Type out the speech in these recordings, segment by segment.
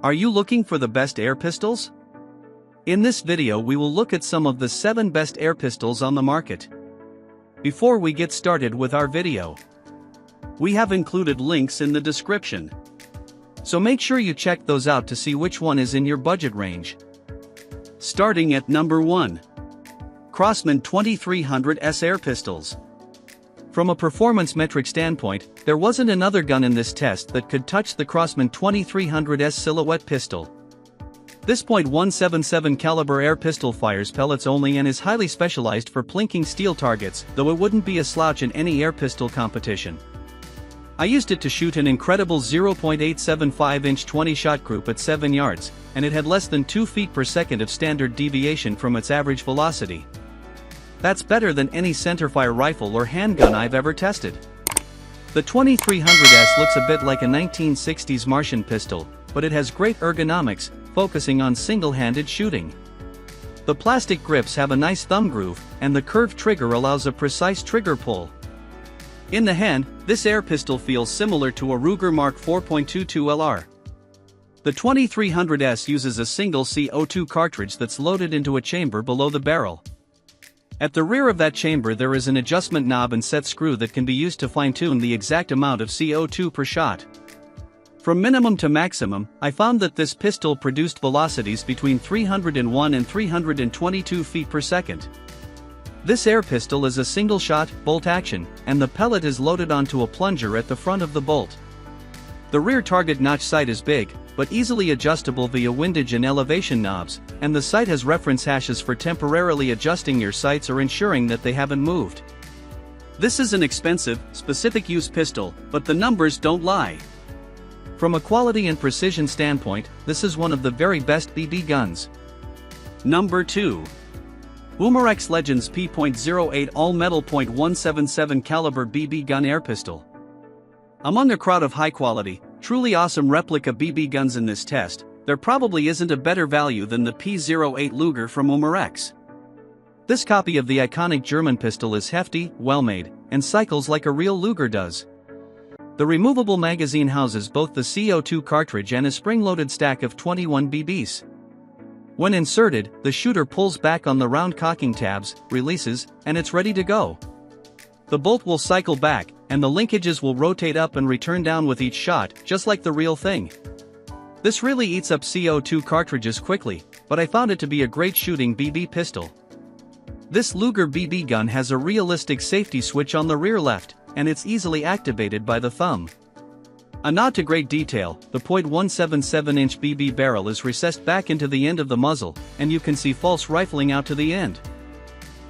Are you looking for the best air pistols? In this video we will look at some of the 7 best air pistols on the market. Before we get started with our video, we have included links in the description. So make sure you check those out to see which one is in your budget range. Starting at number 1. Crosman 2300S Air Pistols. From a performance metric standpoint, there wasn't another gun in this test that could touch the Crosman 2300S silhouette pistol. This .177 caliber air pistol fires pellets only and is highly specialized for plinking steel targets, though it wouldn't be a slouch in any air pistol competition. I used it to shoot an incredible 0.875-inch 20-shot group at 7 yards, and it had less than 2 feet per second of standard deviation from its average velocity. That's better than any centerfire rifle or handgun I've ever tested. The 2300S looks a bit like a 1960s Martian pistol, but it has great ergonomics, focusing on single-handed shooting. The plastic grips have a nice thumb groove, and the curved trigger allows a precise trigger pull. In the hand, this air pistol feels similar to a Ruger Mark 4.22 LR. The 2300S uses a single CO2 cartridge that's loaded into a chamber below the barrel. At the rear of that chamber there is an adjustment knob and set screw that can be used to fine-tune the exact amount of CO2 per shot. From minimum to maximum, I found that this pistol produced velocities between 301 and 322 feet per second. This air pistol is a single-shot, bolt action, and the pellet is loaded onto a plunger at the front of the bolt. The rear target notch sight is big, but easily adjustable via windage and elevation knobs, and the sight has reference hashes for temporarily adjusting your sights or ensuring that they haven't moved. This is an expensive, specific use pistol, but the numbers don't lie. From a quality and precision standpoint, this is one of the very best BB guns. Number 2. Umarex Legends P.08 All-Metal .177 Caliber BB Gun Air Pistol. Among a crowd of high-quality, truly awesome replica BB guns in this test, there probably isn't a better value than the P.08 Luger from Umarex. This copy of the iconic German pistol is hefty, well-made, and cycles like a real Luger does. The removable magazine houses both the CO2 cartridge and a spring-loaded stack of 21 BBs. When inserted, the shooter pulls back on the round cocking tabs, releases, and it's ready to go. The bolt will cycle back, and the linkages will rotate up and return down with each shot, just like the real thing. This really eats up CO2 cartridges quickly, but I found it to be a great shooting BB pistol. This Luger BB gun has a realistic safety switch on the rear left, and it's easily activated by the thumb. A nod to great detail, the .177-inch BB barrel is recessed back into the end of the muzzle, and you can see false rifling out to the end.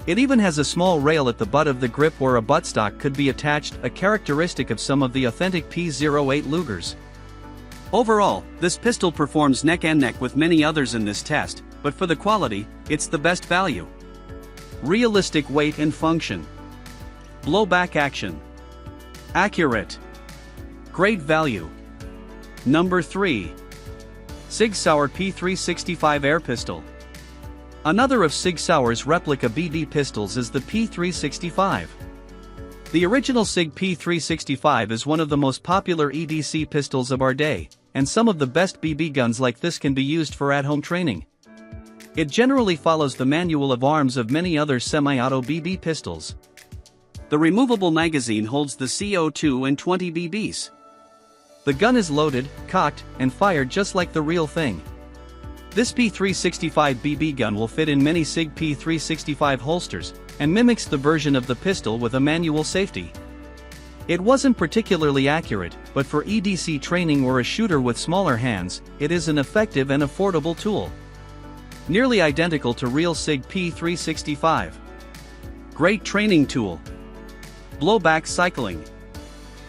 It even has a small rail at the butt of the grip where a buttstock could be attached, a characteristic of some of the authentic P.08 Lugers. Overall, this pistol performs neck and neck with many others in this test, but for the quality, it's the best value. Realistic weight and function. Blowback action. Accurate. Great value. Number 3. SIG Sauer P365 Air Pistol. Another of SIG Sauer's replica BB pistols is the P365. The original SIG P365 is one of the most popular EDC pistols of our day, and some of the best BB guns like this can be used for at-home training. It generally follows the manual of arms of many other semi-auto BB pistols. The removable magazine holds the CO2 and 20 BBs. The gun is loaded, cocked, and fired just like the real thing. This P365 BB gun will fit in many SIG P365 holsters, and mimics the version of the pistol with a manual safety. It wasn't particularly accurate, but for EDC training or a shooter with smaller hands, it is an effective and affordable tool. Nearly identical to real SIG P365. Great training tool. Blowback cycling.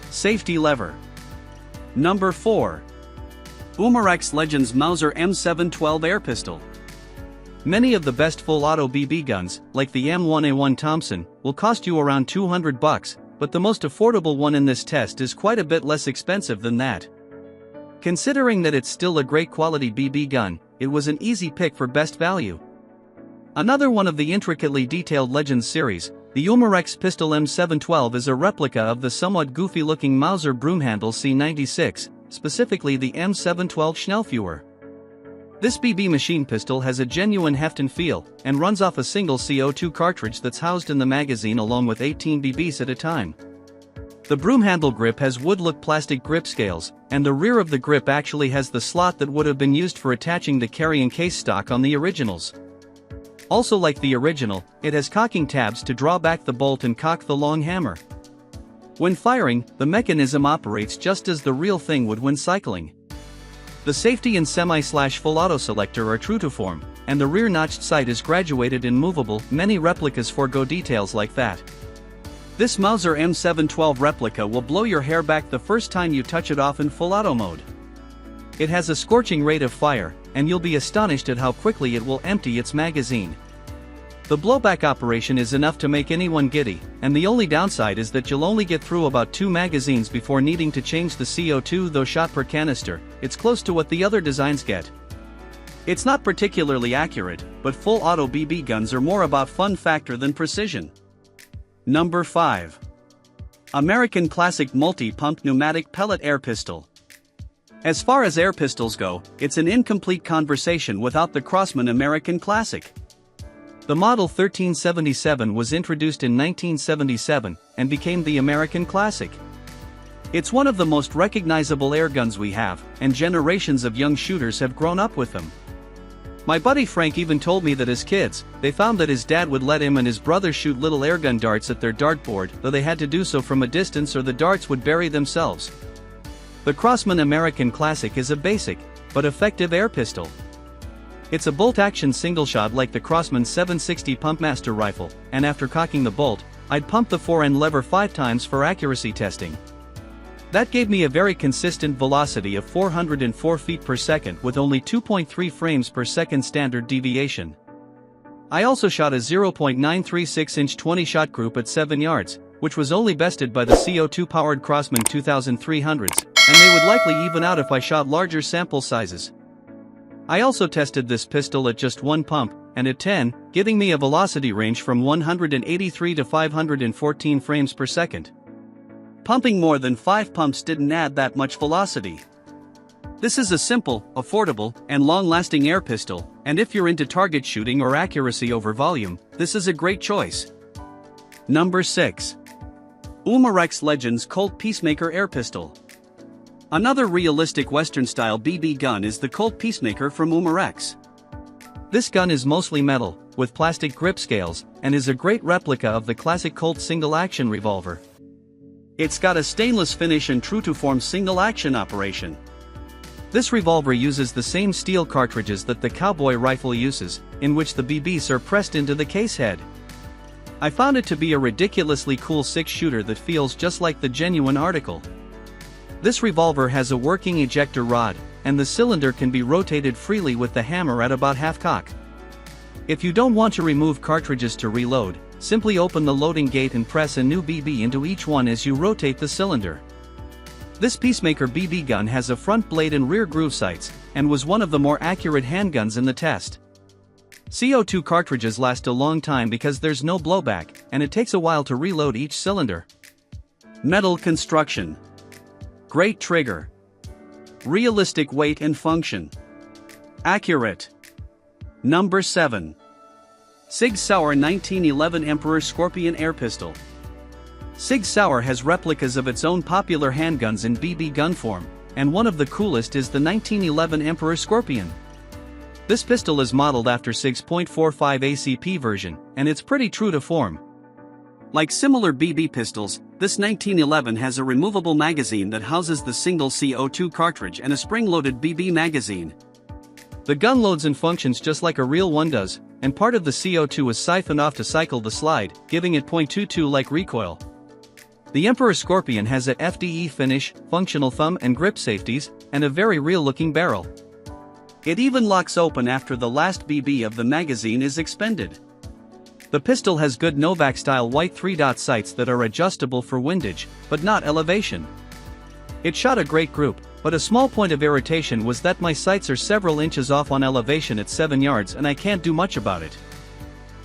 Safety lever. Number 4. Umarex Legends Mauser M712 Air Pistol. Many of the best full-auto BB guns, like the M1A1 Thompson, will cost you around $200, but the most affordable one in this test is quite a bit less expensive than that. Considering that it's still a great quality BB gun, it was an easy pick for best value. Another one of the intricately detailed Legends series, the Umarex Pistol M712 is a replica of the somewhat goofy-looking Mauser broomhandle C96, specifically the M712 Schnellfeuer. This BB machine pistol has a genuine heft and feel, and runs off a single CO2 cartridge that's housed in the magazine along with 18 BBs at a time. The broom handle grip has wood-look plastic grip scales, and the rear of the grip actually has the slot that would have been used for attaching the carrying case stock on the originals. Also, like the original, it has cocking tabs to draw back the bolt and cock the long hammer. When firing, the mechanism operates just as the real thing would when cycling. The safety and semi/full auto selector are true to form, and the rear notched sight is graduated and movable. Many replicas forego details like that. This Mauser M712 replica will blow your hair back the first time you touch it off in full auto mode. It has a scorching rate of fire, and you'll be astonished at how quickly it will empty its magazine. The blowback operation is enough to make anyone giddy, and the only downside is that you'll only get through about 2 magazines before needing to change the CO2, though shot per canister, it's close to what the other designs get. It's not particularly accurate, but full auto BB guns are more about fun factor than precision. Number 5. American Classic Multi-Pump Pneumatic Pellet Air Pistol. As far as air pistols go, it's an incomplete conversation without the Crosman American Classic. The model 1377 was introduced in 1977 and became the American Classic. It's one of the most recognizable air guns we have, and generations of young shooters have grown up with them. My buddy Frank even told me that as kids, they found that his dad would let him and his brother shoot little airgun darts at their dartboard, though they had to do so from a distance or the darts would bury themselves. The Crosman American Classic is a basic, but effective air pistol. It's a bolt-action single-shot like the Crosman 760 Pumpmaster rifle, and after cocking the bolt, I'd pump the fore-end lever 5 times for accuracy testing. That gave me a very consistent velocity of 404 feet per second with only 2.3 frames per second standard deviation. I also shot a 0.936-inch 20-shot group at 7 yards, which was only bested by the CO2-powered Crosman 2300s, and they would likely even out if I shot larger sample sizes. I also tested this pistol at just 1 pump, and at 10, giving me a velocity range from 183 to 514 frames per second. Pumping more than 5 pumps didn't add that much velocity. This is a simple, affordable, and long-lasting air pistol, and if you're into target shooting or accuracy over volume, this is a great choice. Number 6. Umarex Legends Colt Peacemaker Air Pistol. Another realistic Western-style BB gun is the Colt Peacemaker from Umarex. This gun is mostly metal, with plastic grip scales, and is a great replica of the classic Colt single-action revolver. It's got a stainless finish and true-to-form single-action operation. This revolver uses the same steel cartridges that the cowboy rifle uses, in which the BBs are pressed into the case head. I found it to be a ridiculously cool 6-shooter that feels just like the genuine article. This revolver has a working ejector rod, and the cylinder can be rotated freely with the hammer at about half cock. If you don't want to remove cartridges to reload, simply open the loading gate and press a new BB into each one as you rotate the cylinder. This Peacemaker BB gun has a front blade and rear groove sights, and was one of the more accurate handguns in the test. CO2 cartridges last a long time because there's no blowback, and it takes a while to reload each cylinder. Metal construction. Great trigger. Realistic weight and function. Accurate. Number 7. Sig Sauer 1911 Emperor Scorpion Air Pistol. Sig Sauer has replicas of its own popular handguns in BB gun form, and one of the coolest is the 1911 Emperor Scorpion. This pistol is modeled after Sig's .45 ACP version, and it's pretty true to form. Like similar BB pistols, this 1911 has a removable magazine that houses the single CO2 cartridge and a spring-loaded BB magazine. The gun loads and functions just like a real one does, and part of the CO2 is siphoned off to cycle the slide, giving it .22 like recoil. The Emperor Scorpion has a FDE finish, functional thumb and grip safeties, and a very real-looking barrel. It even locks open after the last BB of the magazine is expended. The pistol has good Novak-style white 3-dot sights that are adjustable for windage, but not elevation. It shot a great group, but a small point of irritation was that my sights are several inches off on elevation at 7 yards and I can't do much about it.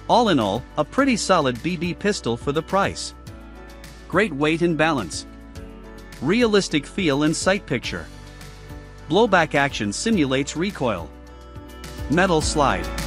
All in all, a pretty solid BB pistol for the price. Great weight and balance. Realistic feel and sight picture. Blowback action simulates recoil. Metal slide.